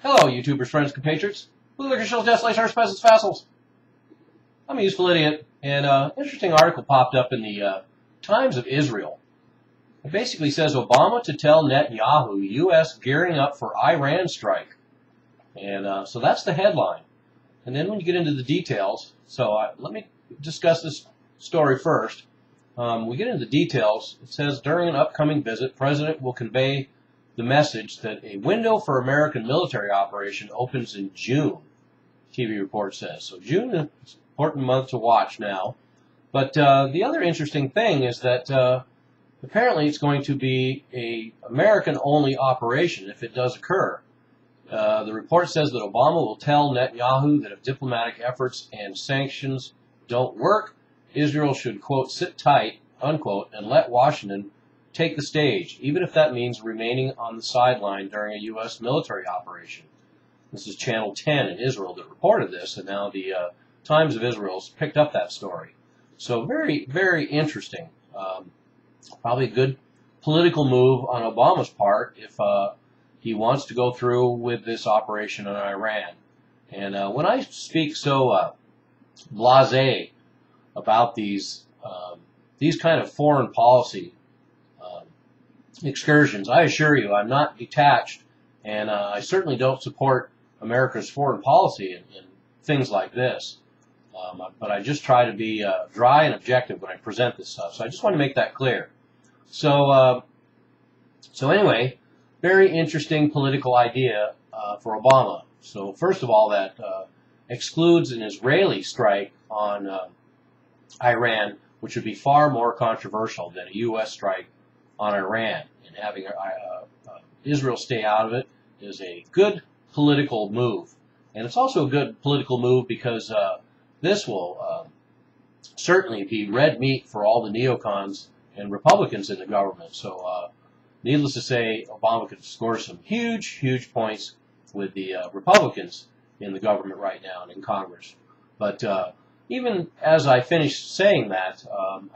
Hello, YouTubers, friends, compatriots, bootlickers, shills, desolations, arse, peasants, vassals. I'm a useful idiot, and an interesting article popped up in the Times of Israel. It basically says Obama to tell Netanyahu, U.S. gearing up for Iran strike. And so that's the headline. And then when you get into the details, let me discuss this story first. We get into the details. It says, during an upcoming visit, President will convey the message that a window for American military operation opens in June, TV report says. So June is an important month to watch now. But the other interesting thing is that apparently it's going to be an American-only operation if it does occur. The report says that Obama will tell Netanyahu that if diplomatic efforts and sanctions don't work, Israel should, quote, sit tight, unquote, and let Washington take the stage, even if that means remaining on the sideline during a U.S. military operation. This is Channel 10 in Israel that reported this, and now the Times of Israel's picked up that story. So very, very interesting. Probably a good political move on Obama's part if he wants to go through with this operation on Iran. And when I speak so blasé about these kind of foreign policy excursions, I assure you I'm not detached, and I certainly don't support America's foreign policy in things like this. But I just try to be dry and objective when I present this stuff. So I just want to make that clear. So anyway, very interesting political idea for Obama. So first of all, that excludes an Israeli strike on Iran, which would be far more controversial than a U.S. strike on Iran. And having Israel stay out of it is a good political move. And it's also a good political move because this will certainly be red meat for all the neocons and Republicans in the government. So needless to say, Obama could score some huge, huge points with the Republicans in the government right now and in Congress. But even as I finished saying that,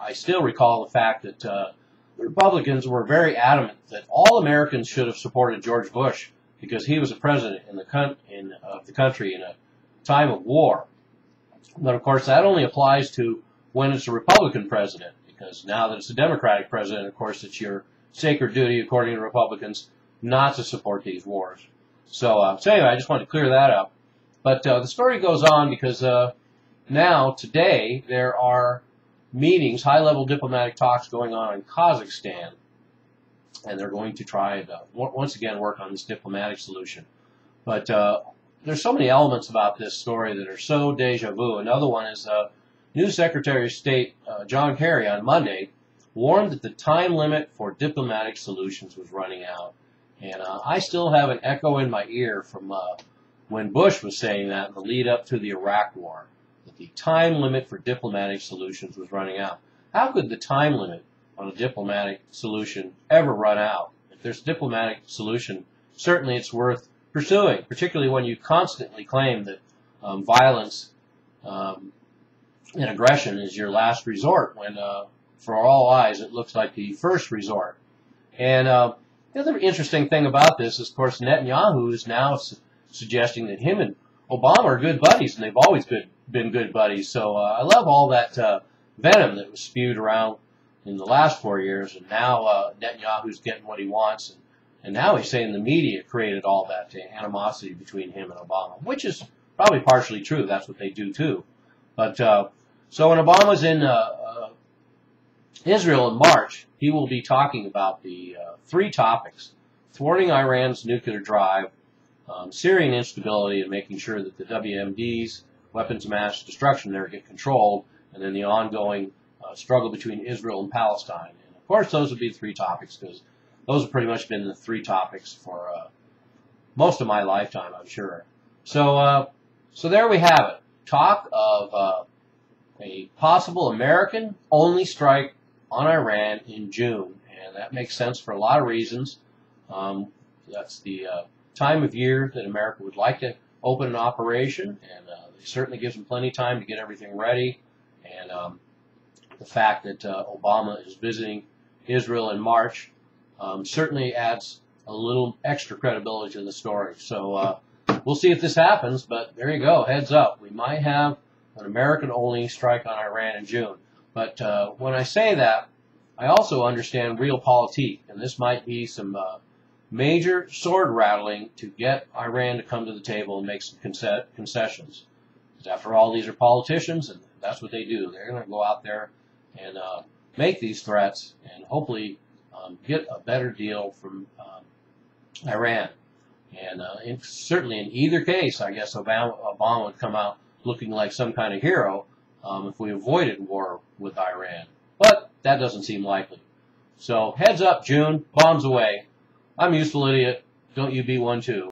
I still recall the fact that the Republicans were very adamant that all Americans should have supported George Bush because he was a president of the country in a time of war. But of course, that only applies to when it's a Republican president, because now that it's a Democratic president, of course, it's your sacred duty, according to Republicans, not to support these wars. So anyway, I just wanted to clear that up. But the story goes on because now, today, there are meetings, high-level diplomatic talks going on in Kazakhstan, and they're going to try and once again work on this diplomatic solution. But there's so many elements about this story that are so deja vu. Another one is new Secretary of State John Kerry on Monday warned that the time limit for diplomatic solutions was running out. And I still have an echo in my ear from when Bush was saying that in the lead up to the Iraq War, that the time limit for diplomatic solutions was running out. How could the time limit on a diplomatic solution ever run out? If there's a diplomatic solution, certainly it's worth pursuing, particularly when you constantly claim that violence and aggression is your last resort, when for all eyes it looks like the first resort. And the other interesting thing about this is, of course, Netanyahu is now suggesting that him and Obama are good buddies, and they've always been good buddies. So I love all that venom that was spewed around in the last 4 years, and now Netanyahu's getting what he wants, and now he's saying the media created all that animosity between him and Obama, which is probably partially true. That's what they do too. But so when Obama's in Israel in March, he will be talking about the three topics: thwarting Iran's nuclear drive, Syrian instability, and making sure that the WMDs, weapons of mass destruction there, get controlled, and then the ongoing struggle between Israel and Palestine. And of course, those would be the three topics, because those have pretty much been the three topics for most of my lifetime, I'm sure. So there we have it. Talk of a possible American-only strike on Iran in June, and that makes sense for a lot of reasons. That's the time of year that America would like to open an operation, and it certainly gives them plenty of time to get everything ready. And the fact that Obama is visiting Israel in March certainly adds a little extra credibility to the story. So we'll see if this happens, but there you go, heads up. We might have an American-only strike on Iran in June. But when I say that, I also understand realpolitik, and this might be some major sword rattling to get Iran to come to the table and make some concessions. Because after all, these are politicians, and that's what they do. They're going to go out there and make these threats and hopefully get a better deal from Iran. And certainly in either case, I guess Obama would come out looking like some kind of hero if we avoided war with Iran. But that doesn't seem likely. So heads up, June, bombs away. I'm a useful idiot. Don't you be one too.